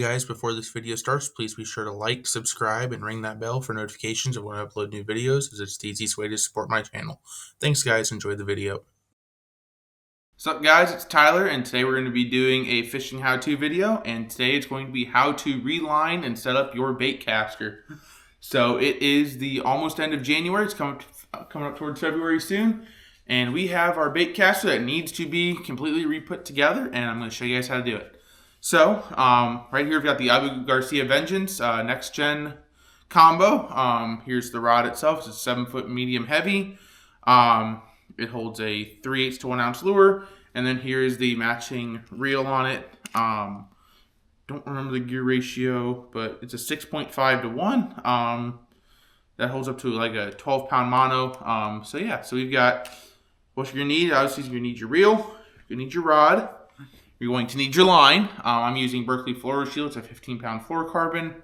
guys, before this video starts, please be sure to like, subscribe, and ring that bell for notifications of when I upload new videos, as it's the easiest way to support my channel. Thanks guys, enjoy the video. What's up guys, it's Tyler, and today we're going to be doing a fishing how-to video, and today it's going to be how to reline and set up your bait caster. So it is the almost end of January, it's coming up towards February soon, and we have our bait caster that needs to be completely re-put together, and I'm going to show you guys how to do it. So, right here we've got the Abu Garcia Vengeance Next Gen combo. Here's the rod itself. It's a 7-foot medium heavy. It holds a 3/8 to 1 ounce lure. And then here's the matching reel on it. Don't remember the gear ratio, but it's a 6.5 to 1. That holds up to like a 12-pound mono. So yeah, so we've got what you're going to need. Obviously, you're going to need your reel. You're going to need your rod. You're going to need your line. I'm using Berkley Fluoroshield. It's a 15-pound fluorocarbon.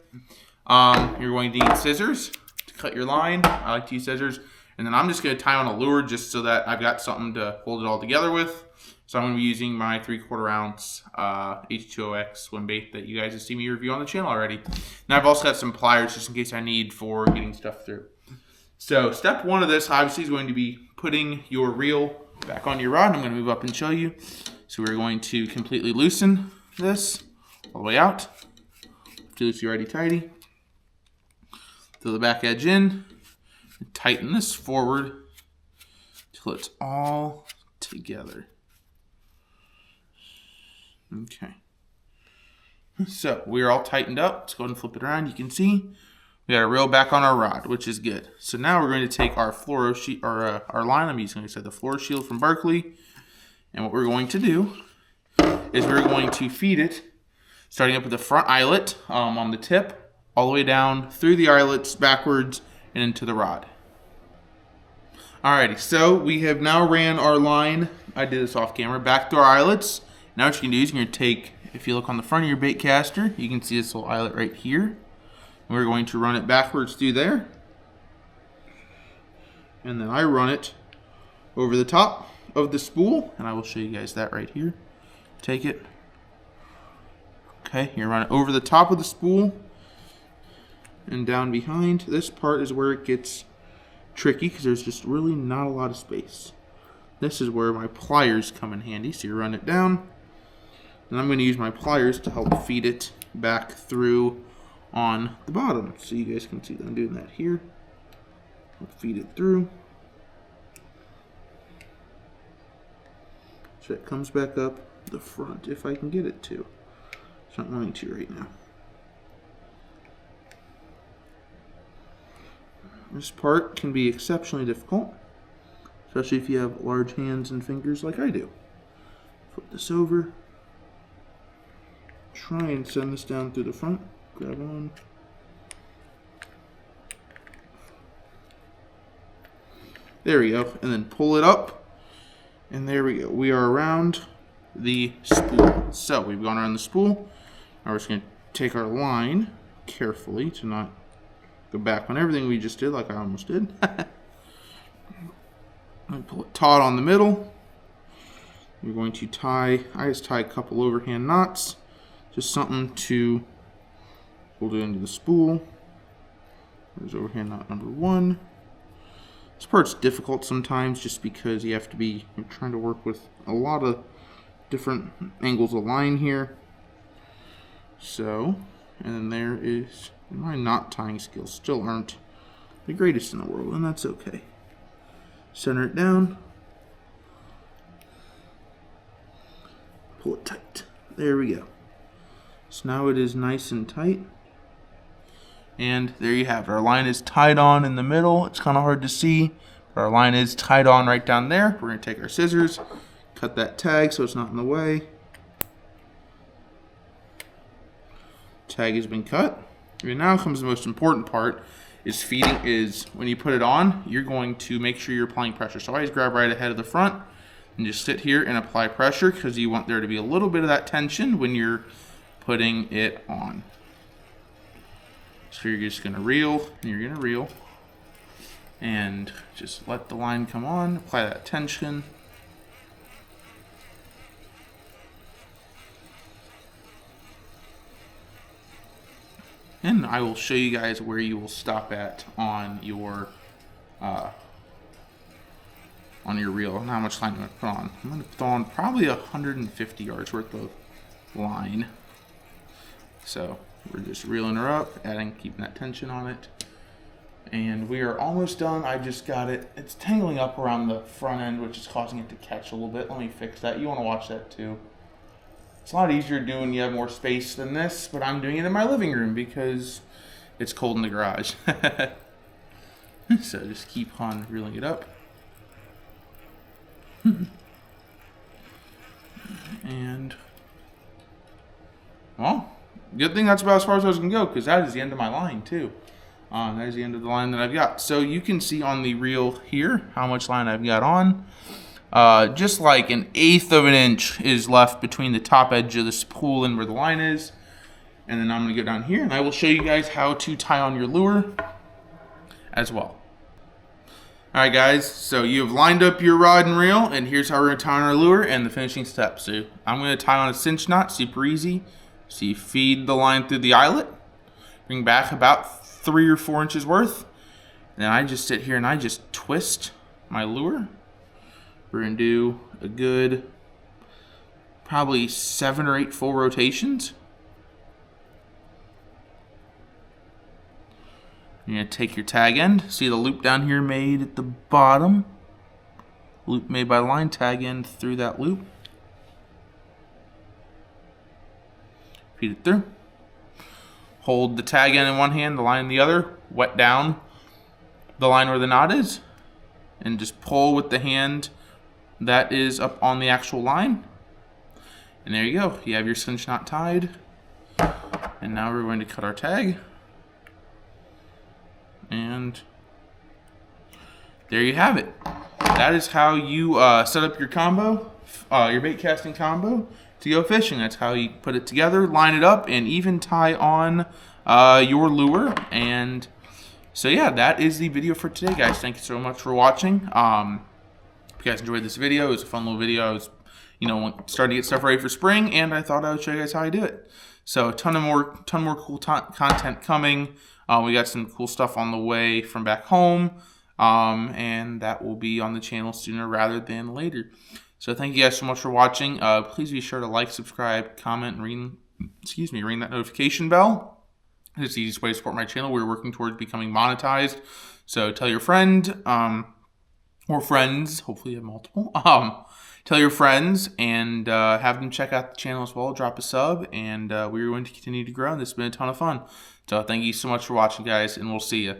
You're going to need scissors to cut your line. I like to use scissors. And then I'm just going to tie on a lure just so that I've got something to hold it all together with. So I'm going to be using my 3/4 ounce H2OX swim bait that you guys have seen me review on the channel already. Now I've also got some pliers just in case I need for getting stuff through. So step one of this obviously is going to be putting your reel back on your rod. I'm going to move up and show you. So we're going to completely loosen this all the way out. Loosey righty tighty. Throw the back edge in. And tighten this forward till it's all together. Okay. So we are all tightened up. Let's go ahead and flip it around. You can see we got a reel back on our rod, which is good. So now we're going to take our our line. I'm using, like I said, the Fluoroshield from Berkley. And what we're going to do is we're going to feed it, starting up with the front eyelet on the tip, all the way down through the eyelets, backwards, and into the rod. Alrighty, so we have now ran our line, I did this off camera, back through our eyelets. Now what you can do is you're going to take, if you look on the front of your bait caster, you can see this little eyelet right here. And we're going to run it backwards through there. And then I run it over the top of the spool, and I will show you guys that right here. Take it. Okay, you run it over the top of the spool and down behind. This part is where it gets tricky because there's just really not a lot of space. This is where my pliers come in handy. So you run it down, and I'm going to use my pliers to help feed it back through on the bottom. So you guys can see that I'm doing that here. I'll feed it through. So it comes back up the front if I can get it to. It's not wanting to right now. This part can be exceptionally difficult, especially if you have large hands and fingers like I do. Flip this over. Try and send this down through the front. Grab on. There we go. And then pull it up. And there we go. We are around the spool. So we've gone around the spool. Now we're just going to take our line carefully to not go back on everything we just did, like I almost did. And pull it taut on the middle. You're going to tie, I just tie a couple overhand knots. Just something to hold it into the spool. There's overhand knot number 1. This part's difficult sometimes just because you're trying to work with a lot of different angles of line here. So, and then there is, my knot tying skills still aren't the greatest in the world, and that's okay. Center it down. Pull it tight. There we go. So now it is nice and tight. And there you have it. Our line is tied on in the middle. It's kind of hard to see, but our line is tied on right down there. We're going to take our scissors, cut that tag so it's not in the way. Tag has been cut. And now comes the most important part, is feeding. Is when you put it on, you're going to make sure you're applying pressure. So always grab right ahead of the front and just sit here and apply pressure because you want there to be a little bit of that tension when you're putting it on. So you're just going to reel, and you're going to reel, and just let the line come on, apply that tension. And I will show you guys where you will stop at on your reel and how much line I'm going to put on. I'm going to put on probably 150 yards worth of line. So we're just reeling her up, keeping that tension on it. And we are almost done. I just got it. It's tangling up around the front end, which is causing it to catch a little bit. Let me fix that. You want to watch that too. It's a lot easier to do when you have more space than this, but I'm doing it in my living room because it's cold in the garage. So just keep on reeling it up. And, well, good thing that's about as far as I was going to go, because that is the end of my line too. That is the end of the line that I've got. So you can see on the reel here how much line I've got on. Just like 1/8 of an inch is left between the top edge of the spool and where the line is. And then I'm going to go down here and I will show you guys how to tie on your lure as well. Alright guys, so you have lined up your rod and reel, and here's how we're going to tie on our lure and the finishing steps. So I'm going to tie on a cinch knot, super easy. So you feed the line through the eyelet, bring back about 3 or 4 inches worth, and then I just sit here and I just twist my lure. We're going to do a good probably 7 or 8 full rotations. You're going to take your tag end. See the loop down here made at the bottom? Loop made by line, tag end through that loop. Feed it through. Hold the tag end in one hand, the line in the other. Wet down the line where the knot is. And just pull with the hand that is up on the actual line. And there you go. You have your cinch knot tied. And now we're going to cut our tag. And there you have it. That is how you set up your combo, your bait casting combo to go fishing. That's how you put it together, line it up, and even tie on your lure. And so yeah, that is the video for today, guys. Thank you so much for watching. If you guys enjoyed this video, it was a fun little video. I was, starting to get stuff ready for spring, and I thought I would show you guys how I do it. So a ton more cool content coming. We got some cool stuff on the way from back home, and that will be on the channel sooner rather than later. So thank you guys so much for watching. Please be sure to like, subscribe, comment, and ring that notification bell. It's the easiest way to support my channel. We're working towards becoming monetized. So tell your friend, or friends, hopefully you have multiple, tell your friends and have them check out the channel as well. Drop a sub, and we're going to continue to grow, and this has been a ton of fun. So thank you so much for watching, guys, and we'll see you.